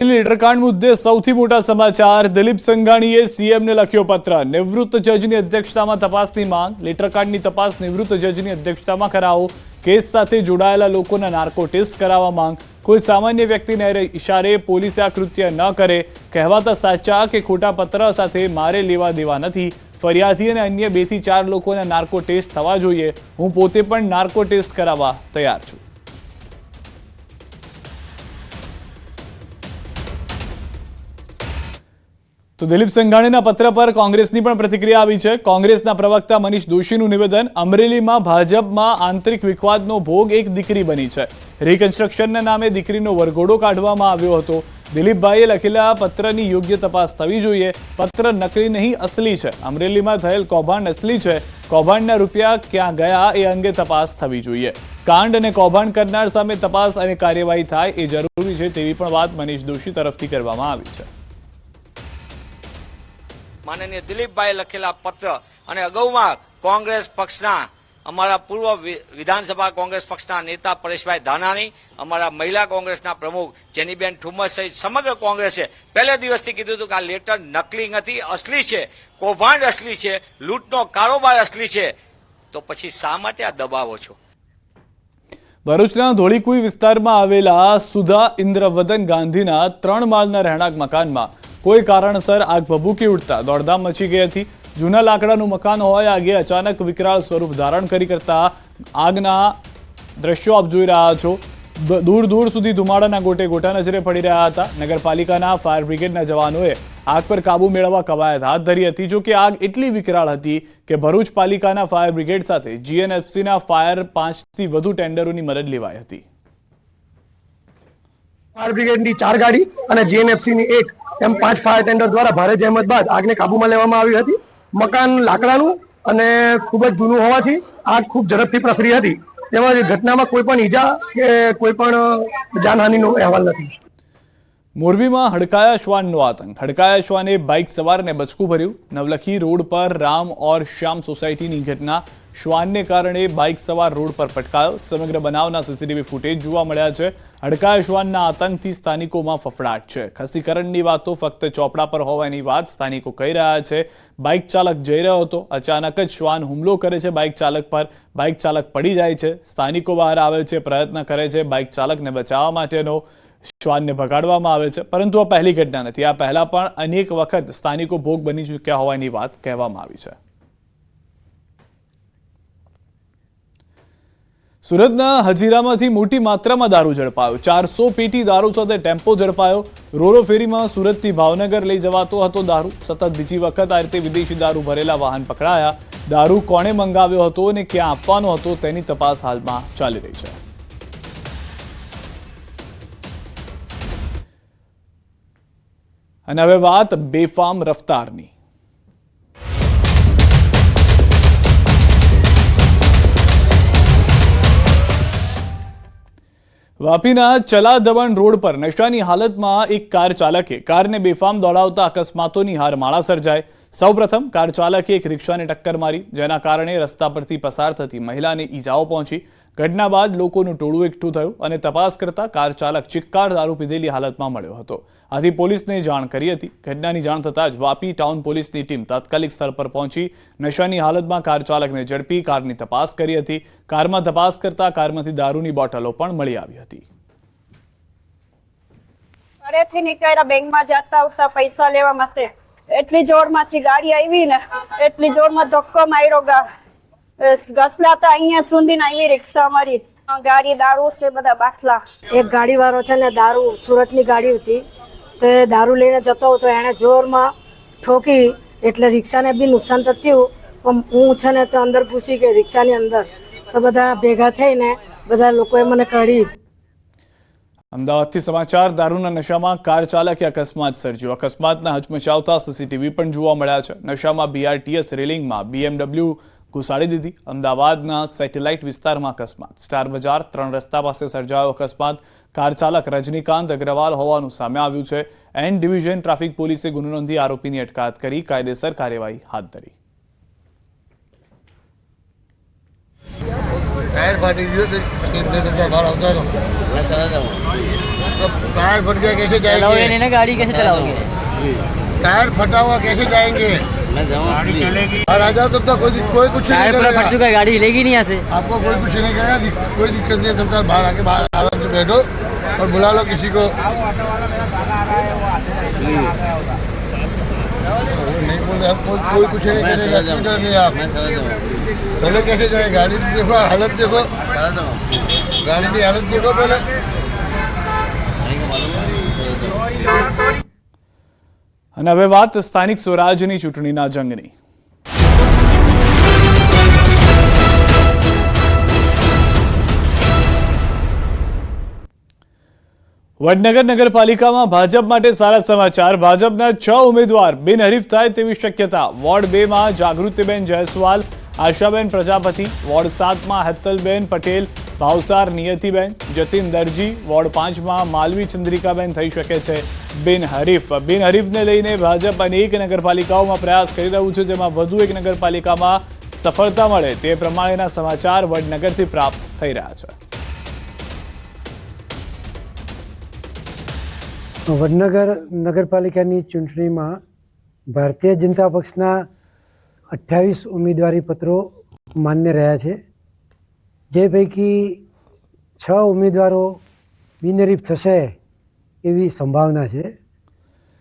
લેટરકાંડ મુદ્દે સૌથી મોટા સમાચાર। દિલીપ સંઘાણીએ સીએમને લખ્યો પત્ર। નિવૃત્ત જજની અધ્યક્ષતામાં તપાસની માંગ। લેટરકાંડની તપાસ નિવૃત્ત જજની અધ્યક્ષતામાં કરાવો। કેસ સાથે જોડાયેલા લોકોના નાર્કો ટેસ્ટ કરાવવા માંગ। કોઈ સામાન્ય વ્યક્તિને ઇશારે પોલીસે આ કૃત્ય ન કરે। કહેવાતા સાચા કે ખોટા પત્ર સાથે મારે લેવા દેવા નથી। ફરિયાદી અને અન્ય 2 થી 4 લોકોના નાર્કો ટેસ્ટ થવા જોઈએ। હું પોતે પણ નાર્કો ટેસ્ટ કરાવવા તૈયાર છું। તો દિલીપ સંઘાણીના પત્ર પર કોંગ્રેસની પણ પ્રતિક્રિયા આવી છે। કોંગ્રેસના પ્રવક્તા મનીષ દોશીનું નિવેદન। અમરેલીમાં ભાજપમાં આંતરિક વિવાદનો ભોગ એક દીકરી બની છે। રિકન્સ્ટ્રક્શનના નામે દીકરીનો વરઘોડો કાઢવામાં આવ્યો હતો। દિલીપભાઈએ લખેલા પત્રની યોગ્ય તપાસ થવી જોઈએ। પત્ર નકલી નહીં, અસલી છે। અમરેલીમાં થયેલ કૌભાંડ અસલી છે। કૌભાંડના રૂપિયા ક્યાં ગયા એ અંગે તપાસ થવી જોઈએ। કાંડ અને કૌભાંડ કરનાર સામે તપાસ અને કાર્યવાહી થાય એ જરૂરી છે તેવી પણ વાત મનીષ દોશી તરફથી કરવામાં આવી છે। माननीय दिलीप भाई लखेला पत्र અને અગાઉમાં કોંગ્રેસ પક્ષના અમારા પૂર્વ વિધાનસભા કોંગ્રેસ પક્ષના નેતા પરેશભાઈ ધાનાણી, અમારા મહિલા કોંગ્રેસના પ્રમુખ જેનીબેન ઠુમ્મર સહિત સમગ્ર કોંગ્રેસે પહેલા દિવસથી કીધું હતું કે આ લેટર નકલી નથી, અસલી છે। કૌભાંડ અસલી છે, લૂંટનો કારોબાર અસલી છે। તો પછી શા માટે આ દબાવો છો? ભરૂચના ધોળીકુઈ વિસ્તારમાં આવેલા સુધા ઇન્દ્રવદન ગાંધીના 3 માળના રહેણાંક મકાનમાં કોઈ કારણસર આગ ભભૂકી ઉઠતા દોડધામ મચી ગઈ હતી। જૂના લાકડાનું મકાન હોય આગે અચાનક વિકરાળ સ્વરૂપ ધારણ કરી કરતા આગના દ્રશ્યો આપ જોઈ રહ્યા છો। દૂર દૂર સુધી ધુમાડાના ગોટે ગોટા નજરે પડી રહ્યા હતા। નગરપાલિકાના ફાયર બ્રિગેડના જવાનોએ આગ પર કાબુ મેળવવા કવાયત હાથ ધરી હતી। જો કે આગ એટલી વિકરાળ હતી કે ભરૂચ પાલિકાના ફાયર બ્રિગેડ સાથે જીએનએફસીના ફાયર 5થી વધુ ટેન્ડરોની મદદ લેવાઈ હતી। ફાયર બ્રિગેડની 4 ગાડી અને જીએનએફસીની 1 એમ 5 ફાયર ટેન્ડર દ્વારા ભારે જહેમત બાદ આગને કાબૂમાં લેવામાં આવી હતી। મકાન લાકડાનું અને ખૂબ જ જૂનું હોવાથી આગ ખૂબ ઝડપથી પ્રસરી હતી। તેમજ ઘટનામાં કોઈ પણ ઈજા કે કોઈ પણ જાનહાનિનો અહેવાલ નથી। મોરબીમાં હડકાયા શ્વાનનો આતંક। હડકાયા શ્વાને બાઇક સવારને બચકું ભર્યું। નવલખી રોડ પર રામ और श्याम सोसायटीની ઘટના। શ્વાનને કારણે બાઇક સવાર રોડ પર પટકાયો। સમગ્ર બનાવના સીસીટીવી ફૂટેજ જોવા મળ્યા છે। હડકાયા શ્વાનના આતંકથી સ્થાનિકોમાં ફફડાટ છે। ખસીકરણની વાતો ફક્ત ચોપડા પર હોવાની વાત સ્થાનિકો કહી રહ્યા છે। બાઇક ચાલક જઈ રહ્યો હતો, અચાનક જ શ્વાન હુમલો કરે છે બાઇક ચાલક પર। બાઇક ચાલક પડી જાય છે। સ્થાનિકો બહાર આવે છે, પ્રયત્ન કરે છે બાઇક ચાલકને બચાવવા માટેનો। શ્વાનને ભગાડવામાં આવે છે, પરંતુ આ પહેલી ઘટના નથી। આ પહેલા પણ અનેક વખત સ્થાનિકો ભોગ બની ચૂક્યા હોવાની વાત કહેવામાં આવી છે। સુરતના હજીરામાંથી મોટી માત્રામાં દારૂ ઝડપાયો। 400 પેટી દારૂ સાથે ટેમ્પો ઝડપાયો। રોરો ફેરીમાં સુરતથી ભાવનગર લઈ જવાતો હતો દારૂ। સતત બીજી વખત આ રીતે વિદેશી દારૂ ભરેલા વાહન પકડાયા। દારૂ કોણે મંગાવ્યો હતો અને ક્યાં આપવાનો હતો તેની તપાસ હાલમાં ચાલી રહી છે। અને હવે વાત બેફામ રફતારની। વાપીના ચલા દમણ રોડ પર નશાની હાલતમાં એક કાર ચાલકે કારને બેફામ દોડાવતા અકસ્માતોની હારમાળા સર્જાય। સૌપ્રથમ કાર ચાલકે એક રિક્ષાને ટક્કર મારી, જેના કારણે રસ્તા પરથી પસાર થતી મહિલાને ઈજાઓ પહોંચી। ઘટના બાદ લોકોનું ટોળું એકઠું થયું અને તપાસ કરતા કાર ચાલક ચિક્કાર દારૂ પીધેલી હાલતમાં મળ્યો હતો। આથી પોલીસને જાણ કરી હતી। ઘટનાની જાણ થતાં જ વાપી ટાઉન પોલીસની ટીમ તાત્કાલિક સ્થળ પર પહોંચી નશાની હાલતમાં કાર ચાલકને ઝડપી કારની તપાસ કરી હતી। કારમાં તપાસ કરતા કારમાંથી દારૂની બોટલો પણ મળી આવી હતી। ઘરેથી નીકળ્યા બેંકમાં જતા આવતા પૈસા લેવા માટે એટલી જોરમાંથી ગાડી આવી ને એટલી જોરમાં ધક્કો માર્યો। ઘસલાતા અહીંયા સુધી આવી રિક્ષા મારી ગાડી દારૂ છે બધા બાટલા। એક ગાડી વાળો છે ને દારૂ સુરતની ગાડી હતી તો એ દારૂ લઈને જતો હતો, એણે જોરમાં ઠોકી એટલે રિક્ષાને બી નુકસાન તો થયું। પણ હું છે ને તો અંદર ઘૂસી ગઈ રિક્ષાની અંદર, તો બધા ભેગા થઈને બધા લોકોએ મને કાઢી। અમદાવાદથી સમાચાર। દારૂના નશામાં કાર ચાલકે અકસ્માત સર્જ્યો। અકસ્માતના હચમચાવતા સીસીટીવી પણ જોવા મળ્યા છે। નશામાં બીઆરટીએસ રેલિંગમાં બીએમડબલ્યુ ઘુસાડી દીધી। અમદાવાદના સેટેલાઇટ વિસ્તારમાં અકસ્માત। સ્ટાર બજાર 3 રસ્તા પાસે સર્જાયો અકસ્માત। કાર ચાલક રજનીકાંત અગ્રવાલ હોવાનું સામે આવ્યું છે। એન ડિવિઝન ટ્રાફિક પોલીસે ગુનો નોંધી આરોપીની અટકાયત કરી કાયદેસર કાર્યવાહી હાથ ધરી। टायर फाटी गयो तो 2 घंटा बाहर આવતા હતો टायर फट गया कैसे चलाओगे जाएंगे? नहीं ना गाड़ी, कैसे चलाओगे? टायर फटा हुआ कैसे जाएंगे? मैं जाऊँ, और आ जाओ तब तक कोई कुछ नहीं टायर पूरा करेगा। फट चुका है, गाड़ी हिलेगी नहीं यहाँ से। आपको कोई कुछ नहीं करेगा, कोई दिक्कत नहीं है। तब तक बाहर आराम से बैठो और बुला लो किसी को। नहीं बोल रहे, कोई कुछ नहीं करेगा। क्यों कर रहे हैं आप? पहले कैसे जाए? गाड़ी देखो, हालत देखो, गाड़ी की हालत देखो पहले। અને હવે વાત સ્થાનિક સ્વરાજની ચૂંટણીના જંગની. વડનગર નગરપાલિકામાં ભાજપ માટે સારા સમાચાર. ભાજપના 6 ઉમેદવાર બિનહરીફ થાય તેવી શક્યતા. વોર્ડ 2 માં જાગૃતિબેન જયસ્વાલ, આશાબેન પ્રજાપતિ, વોર્ડ 7 માં હેતલબેન પટેલ, ભાવસાર નિયતિબેન, જતીન દરજી, વોર્ડ 5 માં માલવી ચંદ્રિકાબેન થઈ શકે છે બિનહરીફ. બિનહરીફને લઈને ભાજપ અનેક નગરપાલિકાઓમાં પ્રયાસ કરી રહ્યું છે, જેમાં વધુ એક નગરપાલિકામાં સફળતા મળે તે પ્રમાણેના સમાચાર વડનગરથી પ્રાપ્ત થઈ રહ્યા છે. વડનગર નગરપાલિકાની ચૂંટણીમાં ભારતીય જનતા પક્ષના 28 ઉમેદવારી પત્રો માન્ય રહ્યા છે, જે પૈકી 6 ઉમેદવારો બિનહરીફ થશે એવી સંભાવના છે.